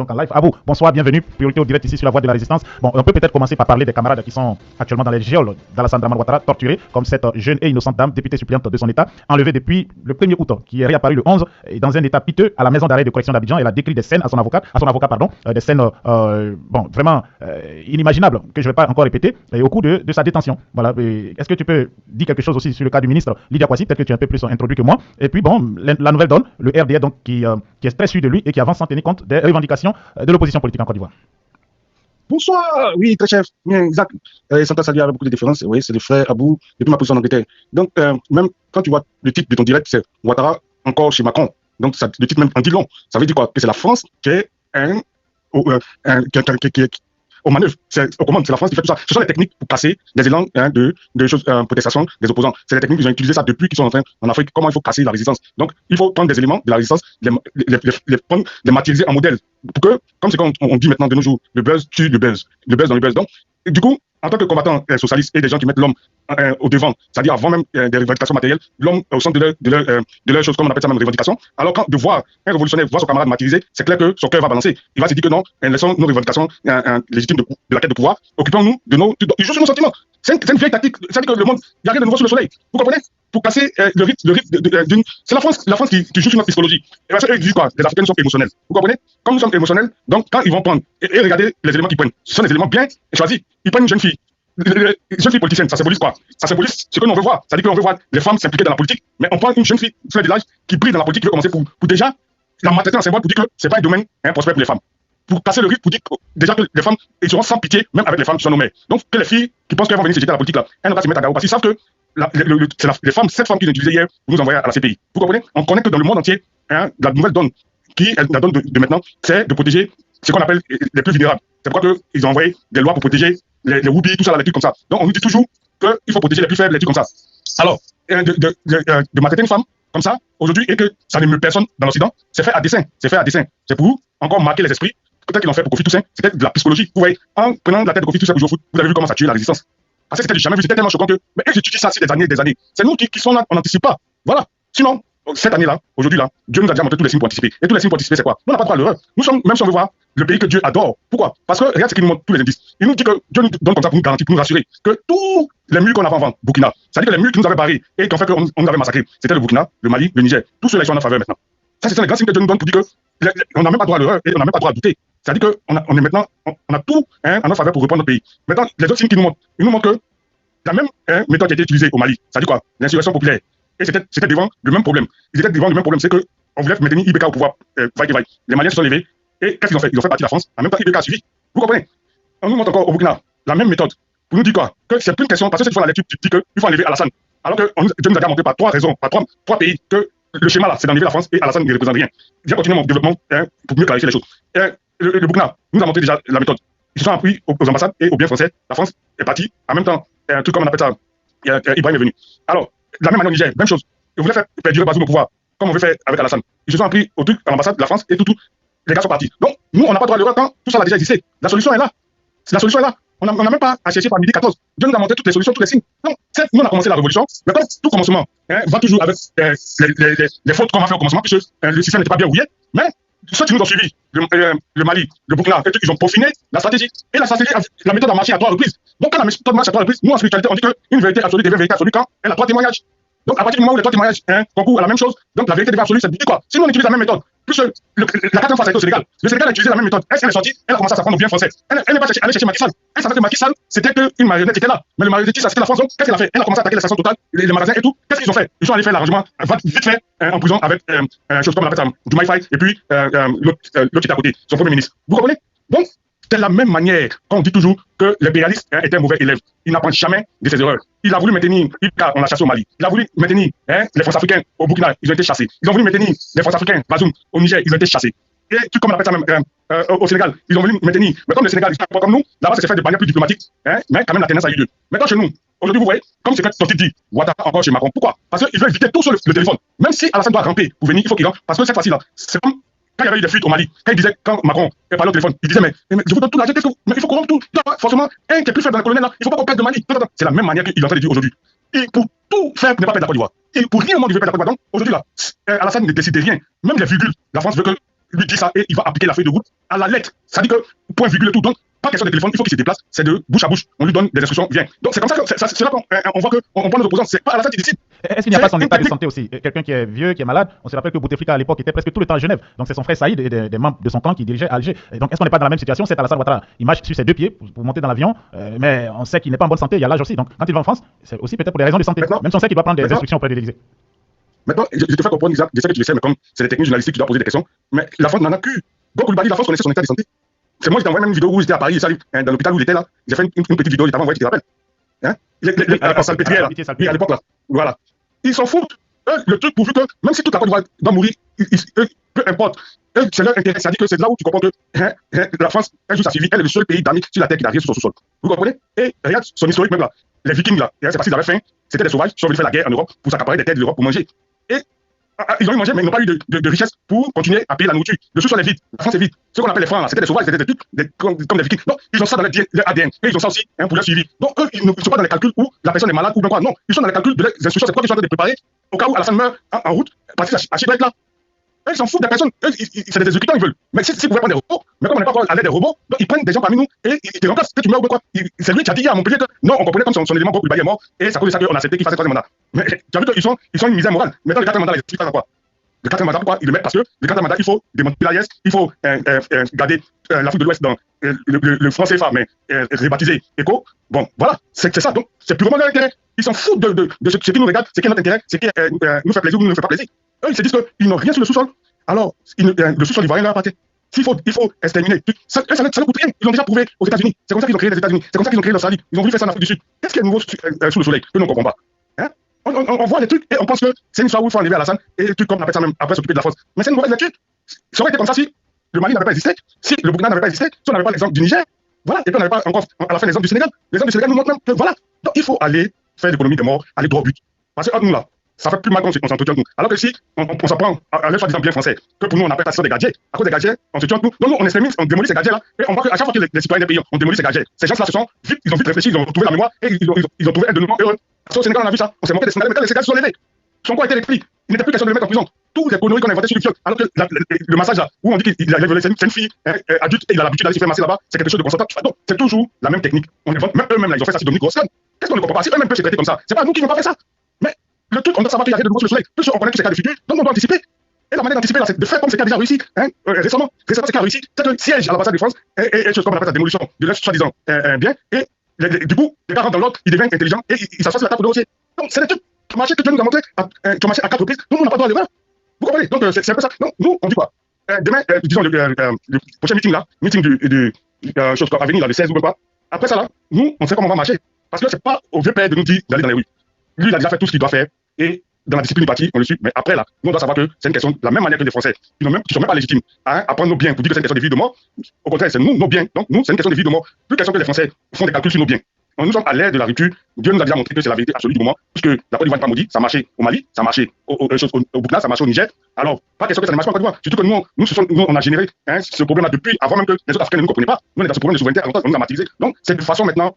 donc en live. Abou, bonsoir, bienvenue. Priorité au direct ici sur la voie de la résistance. Bon, on peut peut-être commencer par parler des camarades qui sont actuellement dans les geôles d'Alassane Dramane Ouattara, torturés, comme cette jeune et innocente dame, députée suppléante de son État, enlevée depuis le 1er août, qui est réapparue le 11 et dans un état piteux à la maison d'arrêt de correction d'Abidjan. Elle a décrit des scènes à son avocat, des scènes bon, vraiment inimaginables, que je ne vais pas encore répéter, et au cours de sa détention. Voilà. Est-ce que tu peux dire quelque chose aussi sur le cas du ministre Lydia Kwasi, peut-être que tu es un peu plus introduit que moi. Et puis bon, la nouvelle donne, le RDR donc, qui est très sûr de lui et qui avance sans tenir compte des revendications de l'opposition politique en Côte d'Ivoire. Bonsoir, oui, très chef, bien, exact. Santa Salia avec beaucoup de différences, oui, c'est le frère Abou, depuis ma position en Angleterre. Donc, même quand tu vois le titre de ton direct, c'est Ouattara encore chez Macron. Donc, ça, le titre même en dit long. Ça veut dire quoi? Que c'est la France qui est aux manœuvres, aux commandes, c'est la France qui fait tout ça. Ce sont les techniques pour casser des élans de choses, protestation des opposants. C'est les techniques qu'ils ont utilisées ça depuis qu'ils sont en Afrique. Comment il faut casser la résistance. Donc, il faut prendre des éléments de la résistance, les matérialiser en modèle. Pour que, comme c'est qu'on dit maintenant de nos jours, le buzz tue le buzz. Le buzz dans le buzz. Donc, du coup, en tant que combattant socialiste et des gens qui mettent l'homme au devant, c'est-à-dire avant même des revendications matérielles, l'homme au centre de leurs choses, comme on appelle ça même revendication, alors quand de voir un révolutionnaire voir son camarade martyrisé, c'est clair que son cœur va balancer. Il va se dire que non, laissons nos revendications légitimes de la quête de pouvoir, occupons-nous de nos... Il joue sur nos sentiments. C'est une vieille tactique. C'est-à-dire que le monde, il n'y a rien de nouveau sur le soleil. Vous comprenez? Pour casser le rythme d'une... C'est la France qui joue sur notre psychologie. Et parce qu'eux, ils disent quoi? Les Africains sont émotionnels. Vous comprenez? Comme nous sommes émotionnels, donc quand ils vont prendre et regarder les éléments qu'ils prennent, ce sont des éléments bien choisis. Ils prennent une jeune fille. Une jeune fille politicienne, ça symbolise quoi? Ça symbolise ce que nous on veut voir. C'est-à-dire qu'on veut voir les femmes s'impliquer dans la politique, mais on prend une jeune fille sur l'âge qui brille dans la politique, qui veut commencer pour déjà la maltraiter en symbole pour dire que c'est pas un domaine prospère pour les femmes. Pour casser le rythme, pour dire que, déjà que les femmes, elles seront sans pitié, même avec les femmes qui sont nos mères. Donc, que les filles qui pensent qu'elles vont venir se jeter à la politique là, elles ne vont pas se mettre à garrot parce qu'ils savent que c'est les femmes, cette femme qu'ils ont utilisée hier pour nous envoyer à la CPI. Vous comprenez? On connaît que dans le monde entier, la nouvelle donne, la donne de maintenant, c'est de protéger ce qu'on appelle les plus vulnérables. C'est pourquoi ils ont envoyé des lois pour protéger les whoopis, tout ça, les trucs comme ça. Donc, on nous dit toujours qu'il faut protéger les plus faibles, les trucs comme ça. Alors, de maltraiter une femme comme ça, aujourd'hui, et que ça ne meut personne dans l'Occident, c'est fait à dessein. C'est fait à dessein. C'est pour encore marquer les esprits. Peut-être qu'ils l'ont fait pour Kofi Toussaint, c'était de la psychologie. Vous voyez, en prenant la tête de Kofi Toussaint pour jouer au foot, vous avez vu comment ça tue la résistance. Parce que c'était jamais vu, c'était tellement choquant que, mais eux, j'étudie ça depuis des années et des années. C'est nous qui sont là, on n'anticipe pas. Voilà. Sinon, cette année-là, aujourd'hui là, Dieu nous a déjà montré tous les signes pour anticiper. Et tous les signes pour anticiper, c'est quoi? Nous, on n'a pas droit à l'erreur. Nous sommes, même si on veut voir le pays que Dieu adore. Pourquoi? Parce que regarde ce qu'il nous montre tous les indices. Il nous dit que Dieu nous donne comme ça pour nous garantir, pour nous rassurer que tous les murs qu'on avait avant, Burkina, c'est-à-dire que les murs qui nous avaient barrés et qui ont fait qu'on nous avait massacrés, c'était le Burkina, le Mali, le Niger. Tous ceux-là sont en notre faveur maintenant. Ça, c'est un grand signe que Dieu nous donne pour dire qu'on n'a même pas droit à l'erreur et on n'a même pas droit à douter. C'est-à-dire qu'on est maintenant, on a tout en notre faveur pour reprendre notre pays. Maintenant, les autres signes qu'ils nous montrent, ils nous montrent que la même méthode qui a été utilisée au Mali, c'est-à-dire quoi? L'insurrection populaire. Et c'était devant le même problème. Ils étaient devant le même problème, c'est qu'on voulait maintenir IBK au pouvoir, vaille. Les Maliens se sont levés, et qu'est-ce qu'ils ont fait? Ils ont fait partie de la France, en même temps IBK a suivi. Vous comprenez? On nous montre encore au Burkina la même méthode, pour nous dire quoi? Que c'est plus une question, parce que cette fois la lecture dit qu'il faut enlever Alassane. Alors que Dieu nous a déjà montré par trois raisons, par trois pays, que le schéma là, c'est d'enlever la France, et Alassane ne représente rien. Je vais continuer mon développement pour mieux clarifier les choses. Le Burkina nous a montré déjà la méthode. Ils se sont appris aux ambassades et aux biens français. La France est partie, en même temps, un truc comme on appelle ça, Ibrahim est venu. Alors, de la même manière au Niger, même chose. Ils voulaient faire perdurer Bazoum au pouvoir, comme on veut faire avec Alassane. Ils se sont appris au truc à l'ambassade de la France et tout. Les gars sont partis. Donc, nous, on n'a pas droit à l'erreur quand tout ça a déjà existé. La solution est là. La solution est là. On n'a même pas à chercher par midi 14. Dieu nous a montré toutes les solutions, tous les signes. Donc, nous, on a commencé la révolution, mais comme tout commencement va toujours avec les fautes qu'on a fait au commencement, puisque le système n'était pas bien rouillé. Mais ceux qui nous ont suivis, le Mali, le Burkina, ils ont peaufiné la stratégie. Et la méthode a marché à 3 reprises. Donc, quand la méthode marche à 3 reprises, nous, en spiritualité, on dit qu'une vérité absolue devient vérité absolue quand elle a 3 témoignages. Donc, à partir du moment où les 3 témoignages concourent à la même chose, donc la vérité devient absolue, ça veut dire quoi? Si nous on utilise la même méthode, plus la quatrième fois ça a été au Sénégal. Le Sénégal a utilisé la même méthode. Elle est sortie, elle a commencé à s'apprendre au bien français. Elle n'est pas allée chercher Macky Sall. Elle savait que Macky Sall, c'était qu'une marionnette qui était là. Mais le marionnettiste, c'était la France. Donc, qu'est-ce qu'elle a fait? Elle a commencé à attaquer les stations totales, les magasins et tout. Qu'est-ce qu'ils ont fait? Ils sont allés faire l'arrangement vite fait en prison avec chose comme on appelle ça, du MyFi et puis l'autre qui est à côté, son premier ministre. Vous comprenez? Donc, de la même manière qu'on dit toujours que l'impérialiste était un mauvais élève. Il n'apprend jamais de ses erreurs. Il a voulu maintenir Ibka, on l'a chassé au Mali. Il a voulu maintenir les France-Africains au Burkina, ils ont été chassés. Ils ont voulu maintenir les France-Africains, Bazoum, au Niger, ils ont été chassés. Et tout comme on appelle ça même au Sénégal, ils ont voulu maintenir. Mais comme le Sénégal, ils sont pas comme nous, là-bas, c'est fait de manière plus diplomatique. Mais quand même, la tendance a eu lieu. Maintenant, chez nous, aujourd'hui, vous voyez, comme c'est que ton titre dit, Ouattara encore chez Macron. Pourquoi? Parce qu'il veut éviter tout sur le téléphone. Même si Alassane doit ramper pour venir, il faut qu'il rentre. Parce que cette fois-ci-là, c'est comme quand il y avait eu des fuites au Mali, quand Macron parlait au téléphone, il disait mais je vous donne tout l'argent, mais il faut corrompre tout. Forcément, un qui est plus faible dans le colonel, là, il ne faut pas qu'on perde de Mali. C'est la même manière qu'il est en train de dire aujourd'hui. Et pour tout faire pour ne pas perdre la Côte d'Ivoire. Et pour rien au monde, il veut perdre la Côte d'Ivoire. Donc aujourd'hui, là, Alassane ne décide de rien. Même les virgules, la France veut que lui dit ça et il va appliquer la feuille de route à la lettre. Ça dit que point, virgule et tout. Donc, pas question de téléphone, il faut qu'il se déplace, c'est de bouche à bouche. On lui donne des instructions, viens. Donc, c'est comme ça que c'est là qu'on voit qu'on prend nos opposants. C'est pas à la fin qui décide. Est-ce qu'il n'y a pas son état de santé aussi? Quelqu'un qui est vieux, qui est malade, on se rappelle que Bouteflika à l'époque était presque tout le temps à Genève. Donc c'est son frère Saïd et des membres de son camp qui dirigeaient Alger. Et donc est-ce qu'on n'est pas dans la même situation? C'est Alassane Ouattara. Il marche sur ses deux pieds pour monter dans l'avion, mais on sait qu'il n'est pas en bonne santé, il y a l'âge aussi. Donc quand il va en France, c'est aussi peut-être pour des raisons de santé. Même si on sait qu'il doit prendre des instructions auprès de l'Élysée. Maintenant, je te fais comprendre, Isaac, je sais que tu le sais, mais comme c'est des techniques journalistiques, tu dois poser des questions. Mais la France n'en a que. Donc Koulibaly, la France connaissait son état de santé. C'est moi, je t'ai envoyé même une vidéo où j'étais à Paris, dans l'hôpital où il était là. J'ai fait une petite vidéo, notamment, tu te rappelles. Hein? À Salpêtrière, oui, à l'époque, là. Voilà. Ils s'en foutent. Le truc pourvu que, même si toute la Côte d'Ivoire doit mourir, peu importe. C'est leur intérêt. Ça dit que c'est là où tu comprends que la France, un jour, ça suivi. Elle est le seul pays d'Amérique sur la terre qui n'a rien sur son sous-sol. Vous comprenez? Et regarde son historique même là. Les Vikings là, c'est parce qu'ils avaient faim. C'était des sauvages. Ils sont venus faire la guerre en Europe pour s'accaparer des terres de l'Europe pour manger. Et ils ont eu mangé, mais ils n'ont pas eu de richesse pour continuer à payer la nourriture. Le sous-sol est vide. La France est vide. Ce qu'on appelle les Francs, c'était des sauvages, c'était des trucs comme des Vikings. Donc, ils ont ça dans leur ADN. Et ils ont ça aussi pour leur suivi. Donc, eux, ils ne sont pas dans les calculs où la personne est malade ou bien quoi. Non, ils sont dans les calculs de leurs instructions. C'est quoi qu'ils sont en train de préparer au cas où Alassane meurt en route, parce que à Chibek là. Eux, ils s'en foutent des personnes. Eux, c'est des exécutants, ils veulent. Mais s'ils pouvaient prendre des robots, mais comme on n'est pas encore à l'aide des robots, donc ils prennent des gens parmi nous et ils te remplacent. Tu meurs ou quoi? C'est lui qui a dit hier à Montpellier que non, on comprenait comme son élément Koulibaly est mort et c'est à cause de ça qu'on a accepté qu'il fasse un troisième mandat. Mais tu as vu qu'ils sont une misère morale. Maintenant, le quatrième mandat, ils expliquent pas quoi. Le quatrième mandat, pourquoi ils le mettent? Parce que le quatrième mandat, il faut démanteler l'AIS, il faut garder l'Afrique de l'Ouest dans le franc CFA, mais rebaptisé ECO. Bon, voilà, c'est ça. Donc, c'est purement leur intérêt. Ils s'en foutent de ce qui nous regarde, ce qui est notre intérêt, ce qui nous fait plaisir ou ne nous fait pas plaisir. Eux, ils se disent qu'ils n'ont rien sur le sous-sol. Alors, le sous-sol ivoirien leur appartient. Il faut exterminer. Ça ne coûte rien. Ils l'ont déjà prouvé aux États-Unis. C'est comme ça qu'ils ont créé les États-Unis. C'est comme ça qu'ils ont créé l'Australie. Ils ont voulu faire ça en Afrique du Sud. Qu'est-ce qui est nouveau sous le soleil que nous ne comprenons pas? Hein? On voit des trucs et on pense que c'est une histoire où il faut enlever Alassane et des trucs comme on appelle ça même après s'occuper de la France. Mais c'est une mauvaise lecture. Ça aurait été comme ça si le Mali n'avait pas existé, si le Burkina n'avait pas existé, si on n'avait pas l'exemple du Niger. Voilà. Et puis on n'avait pas encore à la fin l'exemple du Sénégal. L'exemple du Sénégal nous montre même que voilà. Donc il faut aller faire l'économie des morts, aller droit au but. Parce que nous là, ça fait plus mal qu'on s'entretient nous. Alors que si on s'apprend à l'air soi-disant bien français, que pour nous on appelle ça des gadgets, à cause des gadgets, on se tue entre nous. Donc nous on extrémise, on démolit ces gadgets là, et on voit qu'à chaque fois que les citoyens des pays ont démoli ces gadgets, ces gens là ils ont vite réfléchi, ils ont trouvé la mémoire et ils ont trouvé un dénouement heureux. Parce qu'au Sénégal on a vu ça, on s'est moqué des Sénégalais, mais quand les Sénégalais se sont levés, son corps était électrique, il n'était plus question de le mettre en prison. Tous les conneries qu'on a inventées sur le viol, alors que le massage là, où on dit qu'il a violé, c'est une fille adulte et il a l'habitude d'aller se faire masser là-bas, c'est quelque chose de constatant. Donc c'est toujours la même technique. On invente, même eux-mêmes là, ils ont fait ça sur Dominique Strauss-Kahn. Qu'est-ce qu'on ne comprend pas? Si eux-mêmes peuvent se traiter comme ça, c'est pas nous qui n'avons pas fait ça. Mais le truc, on doit savoir qu'il y a rien de nouveau sur le soleil. Plus on connaît tous ces cas de figure, donc on doit anticiper. Et la manière d'anticiper là, c'est de faire comme c'est qui a déjà réussi, récemment, c'est qui a réussi, c'est un siège à l'ambassade de France et chose comme on appelle ça démolition de leur soi-disant bien. Et du coup, les gars rentrent dans l'ordre, ils deviennent intelligents et ils s'assoient sur la table pour négocier. Donc c'est des trucs qui marché que Dieu nous a montré, qui ont marché à 4 reprises. Nous, on n'a pas le droit de l'erreur. Vous comprenez? Donc c'est un peu ça. Donc nous, on dit quoi? Demain, disons le prochain meeting là, meeting du chose à venir là, le 16 ou quoi. Après ça là, nous, on sait comment on va marcher. Parce que c'est pas au vieux père de nous dire d'aller dans les rues. Lui, il a déjà fait tout ce qu'il doit faire. Et dans la discipline du parti, on le suit. Mais après, là, nous, on doit savoir que c'est une question de la même manière que les Français. Ils ne sont même pas légitimes à prendre nos biens pour dire que c'est une question de vie ou de mort. Au contraire, c'est nous, nos biens. Donc, nous, c'est une question de vie ou de mort. Plus question que les Français font des calculs sur nos biens. Nous sommes à l'ère de la rupture. Dieu nous a déjà montré que c'est la vérité absolue du moment. Puisque la Côte d'Ivoire n'est pas maudite. Ça marchait au Mali, ça marchait au Burkina, ça marchait au Niger. Alors, pas question que ça ne marche pas en Côte d'Ivoire. Surtout que nous, on a généré ce problème-là depuis, avant même que les autres Africains ne nous comprenaient pas. Nous, on est dans ce problème de souveraineté, on nous a martyrisé. Donc, c'est de façon maintenant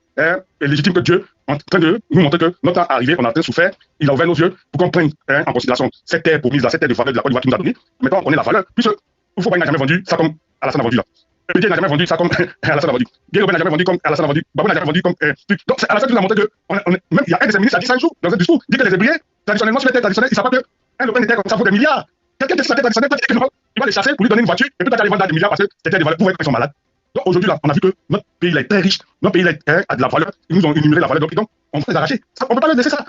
légitime que Dieu est en train de nous montrer que notre temps est arrivé, on a en train de souffrir. Il a ouvert nos yeux pour qu'on prenne en considération cette terre promise, cette terre de faveur de la Côte d'Ivoire qui nous a donné. Maintenant, on connaît la valeur. Puisque Houphouët-Boigny n'a jamais vendu ça comme Alassane a vendu là. Dieu n'a jamais vendu ça comme Alassane a vendu. Guy n'a jamais vendu comme Alassane a vendu. Babou n'a jamais vendu comme donc Alassane nous a montré que même il y a un de ses ministres qui a dit ça un jour dans un discours, dit que les Hébriens traditionnellement sur les terres traditionnelles, ils savent pas que un lopin était comme ça vaut des milliards. Quelqu'un qui sa terre traditionnelle, il va les chasser pour lui donner une voiture et peut-être aller vendre des milliards parce que c'était des valeurs pour être qu'ils sont malades. Donc aujourd'hui là, on a vu que notre pays il est très riche, notre pays a de la valeur, ils nous ont énuméré la valeur donc on va les arracher. On peut pas leur laisser ça.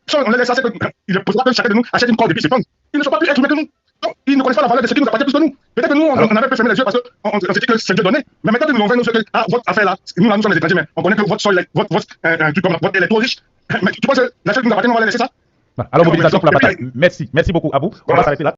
Si on les laisse ça, c'est qu'il est possible que chacun de nous achète une corde depuis ses pentes. Ils ne sont pas plus êtres humains que nous. Donc, ils ne connaissent pas la valeur de ce qui nous appartient plus que nous. Peut-être que nous, on avait pu fermer les yeux parce qu'on s'est dit que c'est Dieu donné. Mais maintenant, ils nous ont fait nos yeux que, votre affaire là, nous sommes les étrangers, mais on connaît que votre sol, votre truc comme votre est trop riche. Mais tu penses que la chose qui nous appartient, on va la laisser ça? Alors, mobilisation pour la bataille. Merci beaucoup à vous. On va s'arrêter là.